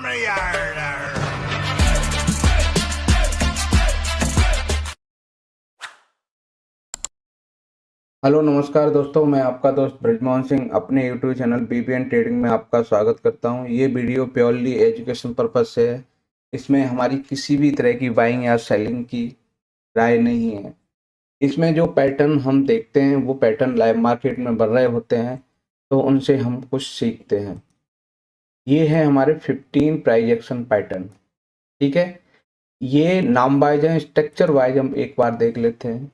Hello नमस्कार दोस्तों, मैं आपका दोस्त ब्रजमोहन सिंह अपने यूट्यूब चैनल बीबीएन ट्रेडिंग में आपका स्वागत करता हूं। ये वीडियो प्योरली एजुकेशन पर्पज से है। इसमें हमारी किसी भी तरह की बाइंग या सेलिंग की राय नहीं है। इसमें जो पैटर्न हम देखते हैं वो पैटर्न लाइव मार्केट में बन रहे होते हैं, तो उनसे हम कुछ सीखते हैं। ये है हमारे 15 प्राइज एक्शन पैटर्न। ठीक है, ये नाम वाइज है, स्ट्रक्चर वाइज हम एक बार देख लेते हैं।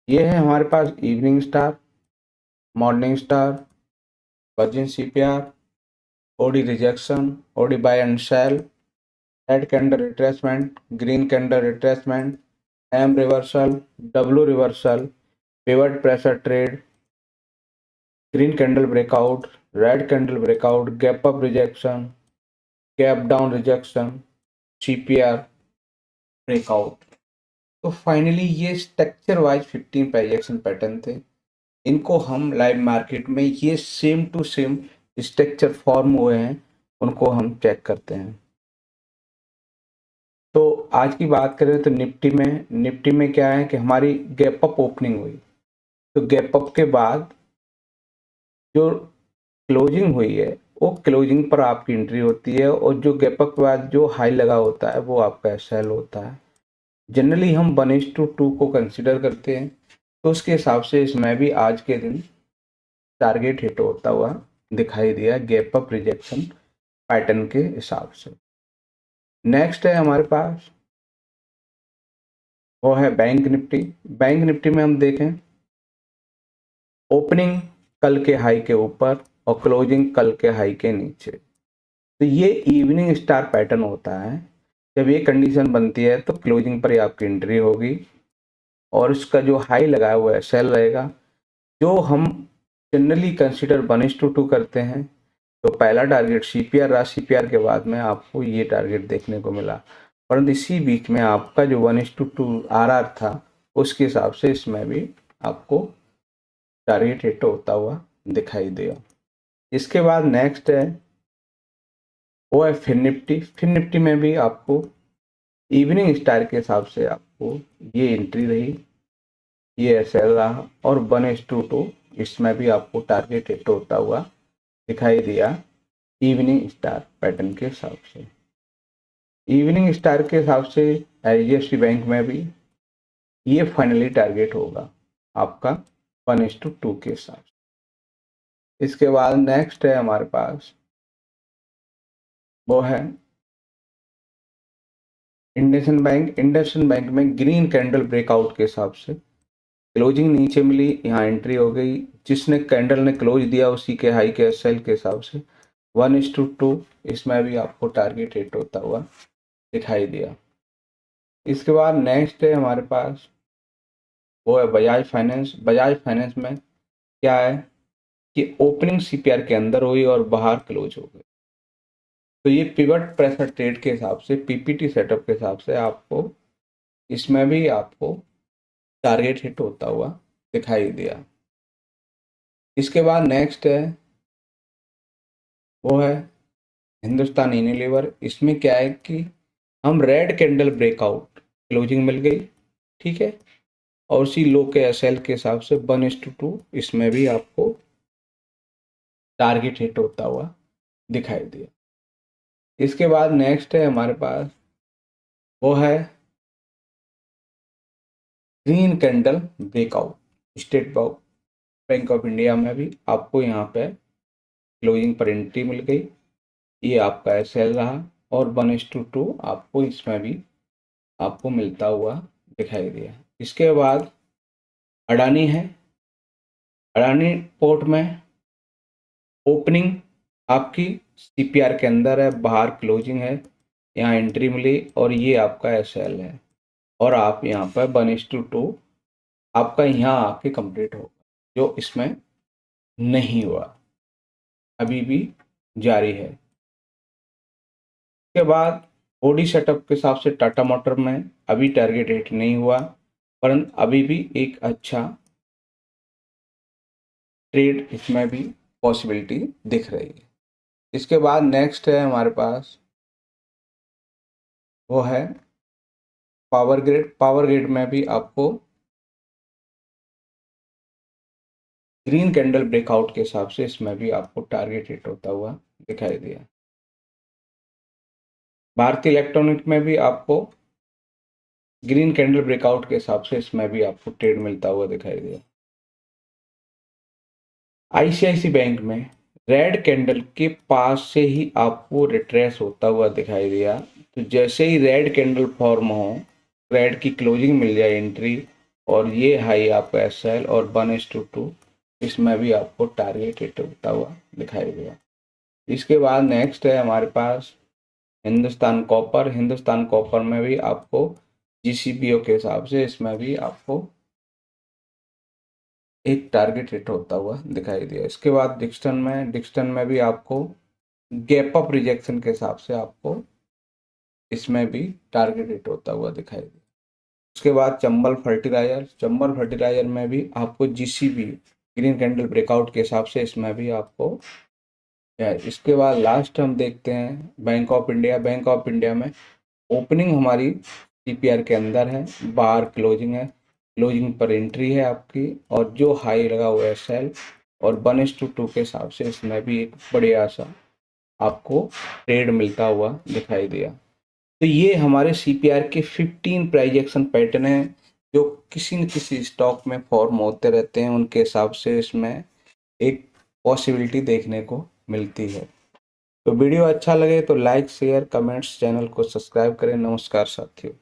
ये है हमारे पास evening star, morning star, virgin CPR, OD rejection, OD buy and sell, red candle retracement, green candle retracement, M reversal, W reversal, pivot pressure trade, green candle breakout, red candle breakout, gap up rejection, gap down rejection, CPR breakout. तो finally ये structure wise 15 price action pattern थे। इनको हम live market में ये same to same structure form हुए हैं, उनको हम चेक करते हैं। तो आज की बात करें तो निफ्टी में क्या है कि हमारी गैप अप ओपनिंग हुई। तो गैप अप के बाद जो क्लोजिंग हुई है वो क्लोजिंग पर आपकी एंट्री होती है, और जो गैप अप के बाद जो हाई लगा होता है वो आपका सेल होता है। जनरली हम 1:2 को कंसिडर करते हैं, तो उसके हिसाब से इसमें भी आज के दिन टारगेट हिट होता हुआ दिखाई दिया गैप अप रिजेक्शन पैटर्न के हिसाब से। नेक्स्ट है हमारे पास, वो है बैंक निफ्टी। बैंक निफ्टी में हम देखें, ओपनिंग कल के हाई के ऊपर और क्लोजिंग कल के हाई के नीचे। तो ये इवनिंग स्टार पैटर्न होता है। जब ये कंडीशन बनती है तो क्लोजिंग पर ही आपकी एंट्री होगी, और इसका जो हाई लगा है वो सेल रहेगा। जो हम जनरली कंसिडर 1:2 करते हैं, तो पहला टारगेट सीपीआर रहा, सीपीआर के बाद में आपको ये टारगेट देखने को मिला। परंतु इसी बीच में आपका जो 1:2 आरआर था, उसके हिसाब से इसमें भी आपको टारगेट हिट होता हुआ दिखाई दिया। इसके बाद नेक्स्ट है वो है फिन निफ्टी। फिन निफ्टी में भी आपको इवनिंग स्टार के हिसाब से आपको ये एंट्री रही, ये एसएल रहा, और 1:2 इसमें भी आपको टारगेट हिट होता हुआ दिखाई दिया इवनिंग स्टार पैटर्न के हिसाब से। इवनिंग स्टार के हिसाब से एचडीएफसी बैंक में भी ये फाइनली टारगेट होगा आपका 1:2 के हिसाब से। इसके बाद नेक्स्ट है हमारे पास, वो है इंडसइंड बैंक। इंडसइंड बैंक में ग्रीन कैंडल ब्रेकआउट के हिसाब से क्लोजिंग नीचे मिली, यहाँ एंट्री हो गई। जिसने कैंडल ने क्लोज दिया उसी के हाई के सेल के हिसाब से 1:2 इसमें भी आपको टारगेट हिट होता हुआ दिखाई दिया। इसके बाद नेक्स्ट है हमारे पास, वो है बजाज फाइनेंस। बजाज फाइनेंस में क्या है कि ओपनिंग सीपीआर के अंदर हुई और बाहर क्लोज हो गई। तो ये पिवट प्रेशर ट्रेड के हिसाब से, पीपीटी सेटअप के हिसाब से आपको इसमें भी आपको टारगेट हिट होता हुआ दिखाई दिया। इसके बाद नेक्स्ट है वो है हिंदुस्तान यूनिलीवर। इसमें क्या है कि हम रेड कैंडल ब्रेकआउट, क्लोजिंग मिल गई, ठीक है, और उसी लो के एसएल के हिसाब से 1:2 इसमें भी आपको टारगेट हिट होता हुआ दिखाई दिया। इसके बाद नेक्स्ट है हमारे पास, वो है green candle breakout. State bank of India में भी आपको यहाँ पे क्लोजिंग पर एंट्री मिल गई, ये आपका एसएल रहा, और 1:2 आपको इसमें भी आपको मिलता हुआ दिखाई दिया। इसके बाद अडानी है। अडानी पोर्ट में ओपनिंग आपकी सीपीआर के अंदर है, बाहर क्लोजिंग है, यहाँ एंट्री मिली, और ये आपका एसएल है, और आप यहाँ पर 1:2 आपका यहाँ आके कंप्लीट होगा, जो इसमें नहीं हुआ, अभी भी जारी है। उसके बाद ओडी सेटअप के हिसाब से टाटा मोटर में अभी टारगेट हिट नहीं हुआ, परंतु अभी भी एक अच्छा ट्रेड इसमें भी पॉसिबिलिटी दिख रही है। इसके बाद नेक्स्ट है हमारे पास, वो है पावर ग्रिड। पावर ग्रिड में भी आपको ग्रीन कैंडल ब्रेकआउट के हिसाब से इसमें भी आपको टारगेट हिट होता हुआ दिखाई दिया। भारतीय इलेक्ट्रॉनिक में भी आपको ग्रीन कैंडल ब्रेकआउट के हिसाब से इसमें भी आपको ट्रेड मिलता हुआ दिखाई दिया। आईसीआईसी बैंक में रेड कैंडल के पास से ही आपको रिट्रेस होता हुआ दिखाई दिया। तो जैसे ही रेड कैंडल फॉर्म हो, रेड की क्लोजिंग मिल जाए एंट्री, और ये हाई आपका एसएल और 1:2, इसमें भी आपको टारगेट हिट होता हुआ दिखाई दिया। इसके बाद नेक्स्ट है हमारे पास हिंदुस्तान कॉपर। हिंदुस्तान कॉपर में भी आपको जीसीपीओ के हिसाब से इसमें भी आपको एक टारगेट हिट होता हुआ दिखाई दिया। इसके बाद डिक्सटन में भी आपको गैप अप रिजेक्शन के हिसाब से आपको इसमें भी टारगेट हिट होता हुआ दिखाई दिया। उसके बाद चंबल फर्टिलाइजर में भी आपको जीसीबी ग्रीन कैंडल ब्रेकआउट के हिसाब से इसमें भी आपको है। इसके बाद लास्ट हम देखते हैं bank of India. Bank of India में ओपनिंग हमारी सीपीआर के अंदर है, बाहर क्लोजिंग है, क्लोजिंग पर एंट्री है आपकी, और जो हाई लगा हुआ है सेल, और 1:2 के हिसाब से इसमें भी एक बढ़िया सा आपको ट्रेड मिलता हुआ दिखाई दिया। तो ये हमारे सीपीआर के 15 प्राइस एक्शन पैटर्न हैं जो किसी न किसी स्टॉक में फॉर्म होते रहते हैं। उनके हिसाब से इसमें एक पॉसिबिलिटी देखने को मिलती है। तो वीडियो अच्छा लगे तो लाइक शेयर कमेंट्स, चैनल को सब्सक्राइब करें। नमस्कार साथियों।